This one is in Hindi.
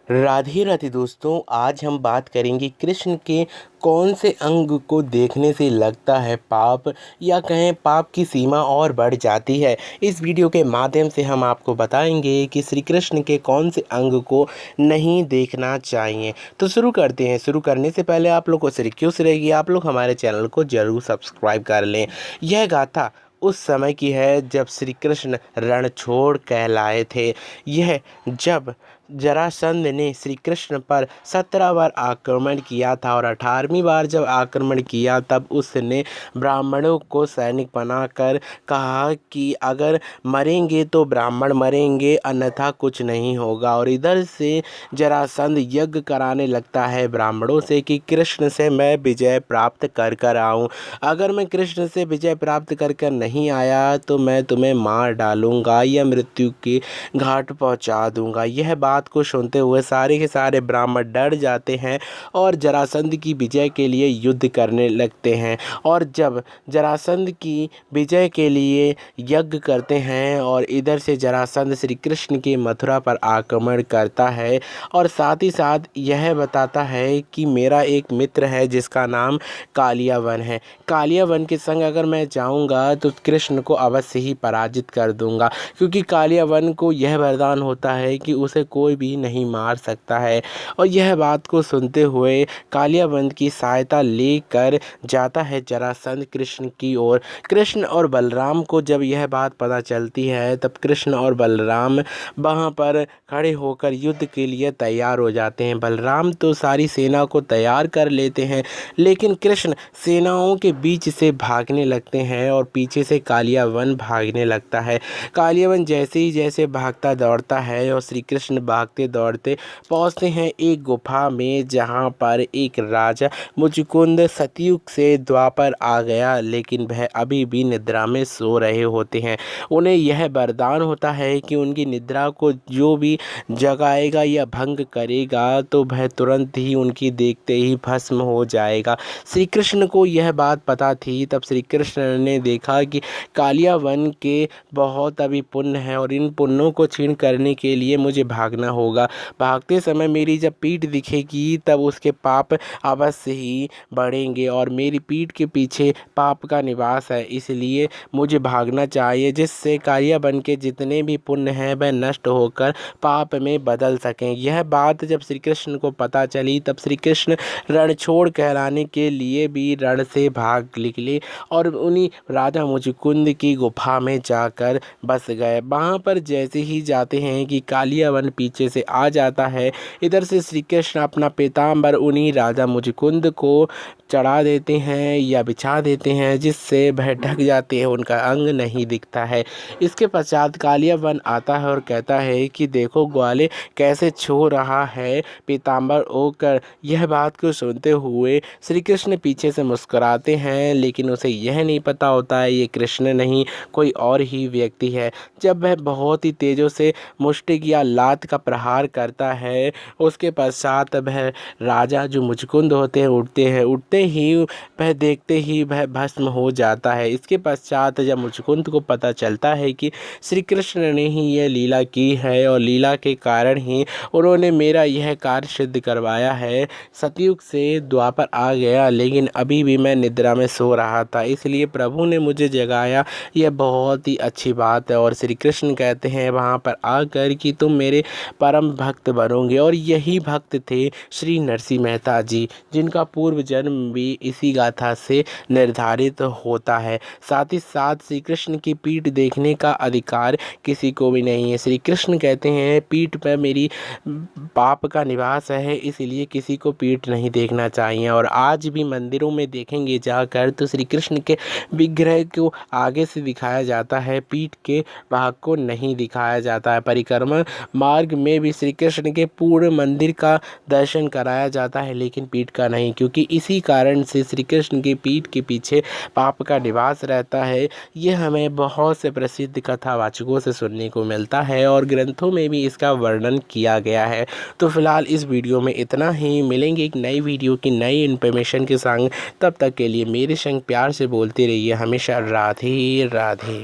राधे राधे दोस्तों, आज हम बात करेंगे कृष्ण के कौन से अंग को देखने से लगता है पाप या कहें पाप की सीमा और बढ़ जाती है। इस वीडियो के माध्यम से हम आपको बताएंगे कि श्री कृष्ण के कौन से अंग को नहीं देखना चाहिए। तो शुरू करते हैं। शुरू करने से पहले आप लोग को रिक्वेस्ट रहेगी, आप लोग हमारे चैनल को ज़रूर सब्सक्राइब कर लें। यह गाथा उस समय की है जब श्री कृष्ण रणछोड़ कहलाए थे। यह जब जरासंध ने श्री कृष्ण पर 17 बार आक्रमण किया था और 18वीं बार जब आक्रमण किया तब उसने ब्राह्मणों को सैनिक बनाकर कहा कि अगर मरेंगे तो ब्राह्मण मरेंगे, अन्यथा कुछ नहीं होगा। और इधर से जरासंध यज्ञ कराने लगता है ब्राह्मणों से कि कृष्ण से मैं विजय प्राप्त कर कर आऊँ। अगर मैं कृष्ण से विजय प्राप्त कर कर नहीं आया तो मैं तुम्हें मार डालूंगा या मृत्यु के घाट पहुंचा दूंगा। यह बात को सुनते हुए सारे के सारे ब्राह्मण डर जाते हैं और जरासंध की विजय के लिए युद्ध करने लगते हैं। और जब जरासंध की विजय के लिए यज्ञ करते हैं और इधर से जरासंध श्री कृष्ण के मथुरा पर आक्रमण करता है और साथ ही साथ यह बताता है कि मेरा एक मित्र है जिसका नाम कालियावन है। कालियावन के संग अगर मैं जाऊंगा तो कृष्ण को अवश्य ही पराजित कर दूंगा, क्योंकि कालियावन को यह वरदान होता है कि उसे कोई भी नहीं मार सकता है। और यह बात को सुनते हुए कालियावन की सहायता लेकर जाता है जरासंध कृष्ण की ओर। कृष्ण और बलराम को जब यह बात पता चलती है तब कृष्ण और बलराम वहाँ पर खड़े होकर युद्ध के लिए तैयार हो जाते हैं। बलराम तो सारी सेना को तैयार कर लेते हैं, लेकिन कृष्ण सेनाओं के बीच से भागने लगते हैं और पीछे से कालियावन भागने लगता है। कालियावन जैसे भागता दौड़ता है और श्री कृष्ण भागते दौड़ते पहुंचते हैं एक गुफा में, जहां पर एक राजा मुचुकुंद सतयुग से द्वापर आ गया, लेकिन वह अभी भी निद्रा में सो रहे होते हैं। उन्हें यह वरदान होता है कि उनकी निद्रा को जो भी जगाएगा या भंग करेगा तो वह तुरंत ही उनकी देखते ही भस्म हो जाएगा। श्री कृष्ण को यह बात पता थी। तब श्री कृष्ण ने देखा कि कालियावन के बहुत अभी पुण्य है और इन पुण्यों को क्षीण करने के लिए मुझे भागना होगा। भागते समय मेरी जब पीठ दिखेगी तब उसके पाप अवश्य ही बढ़ेंगे और मेरी पीठ के पीछे पाप का निवास है, इसलिए मुझे भागना चाहिए, जिससे कालियावन के जितने भी पुण्य हैं वह नष्ट होकर पाप में बदल सकें। यह बात जब श्री कृष्ण को पता चली तब श्री कृष्ण रणछोड़ कहलाने के लिए भी रण से भाग निकले और उन्हीं राजा मुचुकुंद की गुफा में जाकर बस गए। वहाँ पर जैसे ही जाते हैं कि कालियावन पीछे से आ जाता है। इधर से श्री कृष्ण अपना पीताम्बर उन्हीं राजा मुचुकुंद को चढ़ा देते हैं या बिछा देते हैं, जिससे वह ढक जाते हैं, उनका अंग नहीं दिखता है। इसके पश्चात कालियावन आता है और कहता है कि देखो ग्वाले कैसे छू रहा है पीताम्बर ओकर। यह बात को सुनते हुए श्री कृष्ण पीछे से मुस्कुराते हैं, लेकिन उसे यह नहीं पता होता है ये कृष्ण नहीं कोई और ही व्यक्ति है। जब वह बहुत ही तेज़ों से मुष्टिक या लात का प्रहार करता है, उसके पश्चात वह राजा जो मुचुकुंद होते हैं उठते ही वह देखते ही वह भस्म हो जाता है। इसके पश्चात जब मुचुकुंद को पता चलता है कि श्री कृष्ण ने ही यह लीला की है और लीला के कारण ही उन्होंने मेरा यह कार्य सिद्ध करवाया है, सतयुग से द्वापर आ गया लेकिन अभी भी मैं निद्रा में सो रहा था, इसलिए प्रभु ने मुझे जगाया, यह बहुत ही अच्छी बात है। और श्री कृष्ण कहते हैं वहाँ पर आकर कि तुम मेरे परम भक्त बनोगे। और यही भक्त थे श्री नरसिंह मेहता जी, जिनका पूर्व जन्म भी इसी गाथा से निर्धारित होता है। साथ ही साथ श्री कृष्ण की पीठ देखने का अधिकार किसी को भी नहीं है। श्री कृष्ण कहते हैं पीठ पर मेरी पाप का निवास है, इसलिए किसी को पीठ नहीं देखना चाहिए। और आज भी मंदिरों में देखेंगे जाकर तो श्री कृष्ण के विग्रह को आगे से दिखाया जाता है, पीठ के भाग को नहीं दिखाया जाता है। परिक्रमा मार्ग में भी श्री कृष्ण के पूर्ण मंदिर का दर्शन कराया जाता है, लेकिन पीठ का नहीं, क्योंकि इसी कारण से श्री कृष्ण की पीठ के पीछे पाप का निवास रहता है। ये हमें बहुत से प्रसिद्ध कथावाचकों से सुनने को मिलता है और ग्रंथों में भी इसका वर्णन किया गया है। तो फिलहाल इस वीडियो में इतना ही। मिलेंगे एक नई वीडियो की नई इन्फॉर्मेशन के संग। तब तक के लिए मेरे संग प्यार से बोलते रहिए हमेशा राधे राधे।